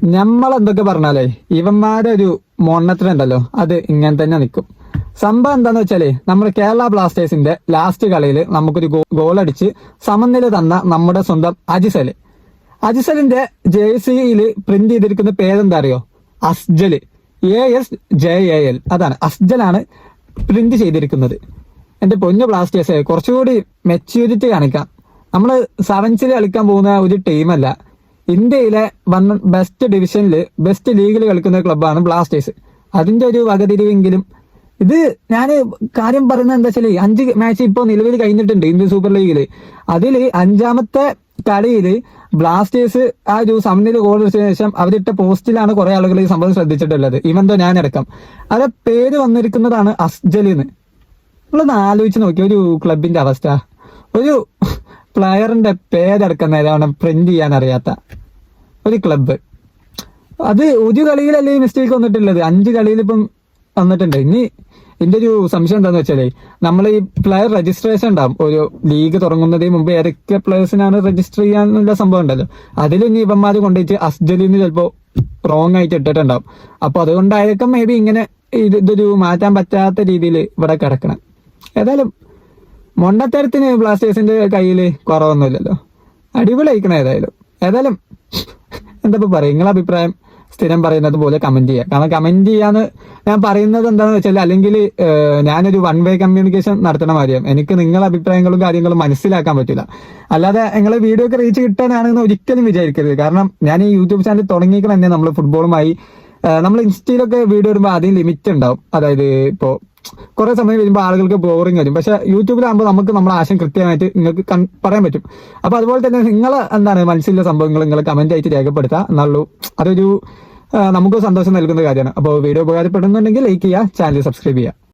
നമ്മളെന്തൊക്കെ പറഞ്ഞാലേ ഇവന്മാരെ ഒരു മൊണ്ണത്തിനുണ്ടല്ലോ അത് ഇങ്ങനെ തന്നെ നിൽക്കും. സംഭവം എന്താന്ന് വെച്ചാല് നമ്മുടെ കേരള ബ്ലാസ്റ്റേഴ്സിന്റെ ലാസ്റ്റ് കളിയിൽ നമുക്കൊരു ഗോൾ അടിച്ച് സമനില തന്ന നമ്മുടെ സ്വന്തം അജിസലിന്റെ ജേഴ്സിയിൽ പ്രിന്റ് ചെയ്തിരിക്കുന്ന പേരെന്താ അറിയോ? അസ്ജല്. ASJAL. അതാണ്, അസ്ജലാണ് പ്രിന്റ് ചെയ്തിരിക്കുന്നത്. എന്റെ പൊന്നു ബ്ലാസ്റ്റേഴ്സ്, കുറച്ചുകൂടി മെച്യൂരിറ്റി കാണിക്കാം. നമ്മള് സെവൻസിൽ കളിക്കാൻ പോകുന്ന ഒരു ടീമല്ല. ഇന്ത്യയിലെ ബെസ്റ്റ് ഡിവിഷനിൽ ബെസ്റ്റ് ലീഗിൽ കളിക്കുന്ന ക്ലബ്ബാണ് ബ്ലാസ്റ്റേഴ്സ്. അതിന്റെ ഒരു വകതിരിവെങ്കിലും ഇത് ഞാൻ കാര്യം പറയുന്നത് എന്താ വെച്ചാല് 5 മാച്ച് ഇപ്പോൾ നിലവിൽ കഴിഞ്ഞിട്ടുണ്ട് ഇന്ത്യൻ സൂപ്പർ ലീഗില്. അതിൽ 5ാമത്തെ കളിയില് ബ്ലാസ്റ്റേഴ്സ് ആ ഒരു സമനില ഗോൾ അടിച്ചതിനു ശേഷം അവരിട്ട പോസ്റ്റിലാണ് കുറെ ആളുകൾ ഈ സംഭവം ശ്രദ്ധിച്ചിട്ടുള്ളത്. ഇവന്തോ ഞാനടക്കം. അത് പേര് വന്നിരിക്കുന്നതാണ് അസ്ജലിന്ന്. നമ്മളൊന്ന് ആലോചിച്ച് നോക്കി ഒരു ക്ലബിന്റെ അവസ്ഥ. ഒരു പ്ലെയറിന്റെ പേരടക്കം നേരാണ് പ്രിന്റ് ചെയ്യാൻ അറിയാത്ത ഒരു ക്ലബ്ബ്. അത് ഒരു കളിയിലല്ലേ ഈ മിസ്റ്റേക്ക് വന്നിട്ടുള്ളത്, 5 കളിയിൽ ഇപ്പം വന്നിട്ടുണ്ട്. ഇനി എന്റെ ഒരു സംശയം എന്താന്ന് വെച്ചാലേ, നമ്മൾ ഈ പ്ലെയർ രജിസ്ട്രേഷൻ ഉണ്ടാവും ഒരു ലീഗ് തുടങ്ങുന്നതിന് മുമ്പ് ഏതൊക്കെ പ്ലെയേഴ്സിനാണ് രജിസ്റ്റർ ചെയ്യാനുള്ള സംഭവം ഉണ്ടല്ലോ. അതിൽ ഇനി ഇവന്മാര് കൊണ്ടുപോയിട്ട് അസ്ജലിന്ന് ചിലപ്പോ റോങ് ആയിട്ട് ഇട്ടിട്ടുണ്ടാവും. അപ്പൊ അതുകൊണ്ടായിരിക്കും മേ ബി ഇങ്ങനെ ഇതൊരു മാറ്റാൻ പറ്റാത്ത രീതിയിൽ ഇവിടെ കിടക്കണം. ഏതായാലും മൊണ്ടത്തരത്തിന് ബ്ലാസ്റ്റേഴ്സിന്റെ കയ്യിൽ കുറവൊന്നുമില്ലല്ലോ, അടിപൊളിയായിക്കണം. ഏതായാലും എന്താ പറയാ, നിങ്ങളെ അഭിപ്രായം സ്ഥിരം പറയുന്നത് പോലെ കമന്റ് ചെയ്യുക. കാരണം കമന്റ് ചെയ്യാന്ന് ഞാൻ പറയുന്നത് എന്താണെന്ന് വെച്ചാൽ, അല്ലെങ്കിൽ ഞാനൊരു വൺ വേ കമ്മ്യൂണിക്കേഷൻ നടത്തണ മാതിരിയാണ്. എനിക്ക് നിങ്ങളുടെ അഭിപ്രായങ്ങളും കാര്യങ്ങളും മനസ്സിലാക്കാൻ പറ്റില്ല. അല്ലാതെ നിങ്ങളെ വീഡിയോ ഒക്കെ റീച്ച് കിട്ടാനാണെന്ന് ഒരിക്കലും വിചാരിക്കരുത്. കാരണം ഞാൻ ഈ യൂട്യൂബ് ചാനൽ തുടങ്ങിയിട്ട് തന്നെ നമ്മൾ ഫുട്ബോളുമായി നമ്മൾ ഇൻസ്റ്റയിലൊക്കെ വീഡിയോ ഇടുമ്പോൾ ആദ്യം ലിമിറ്റ് ഉണ്ടാവും. അതായത് ഇപ്പോൾ കുറെ സമയം വരുമ്പോൾ ആളുകൾക്ക് ബോറിംഗ് വരും. പക്ഷെ യൂട്യൂബിലാകുമ്പോൾ നമുക്ക് നമ്മുടെ ആശയം കൃത്യമായിട്ട് നിങ്ങൾക്ക് പറയാൻ പറ്റും. അപ്പൊ അതുപോലെ തന്നെ നിങ്ങൾ എന്താണ് മനസ്സിലുള്ള സംഭവങ്ങൾ നിങ്ങൾ കമന്റ് ആയിട്ട് രേഖപ്പെടുത്തുക എന്നുള്ളൂ. അതൊരു നമുക്ക് സന്തോഷം നൽകുന്ന കാര്യമാണ്. അപ്പോൾ വീഡിയോ ഉപകാരപ്പെടുന്നുണ്ടെങ്കിൽ ലൈക്ക് ചെയ്യുക, ചാനൽ സബ്സ്ക്രൈബ് ചെയ്യുക.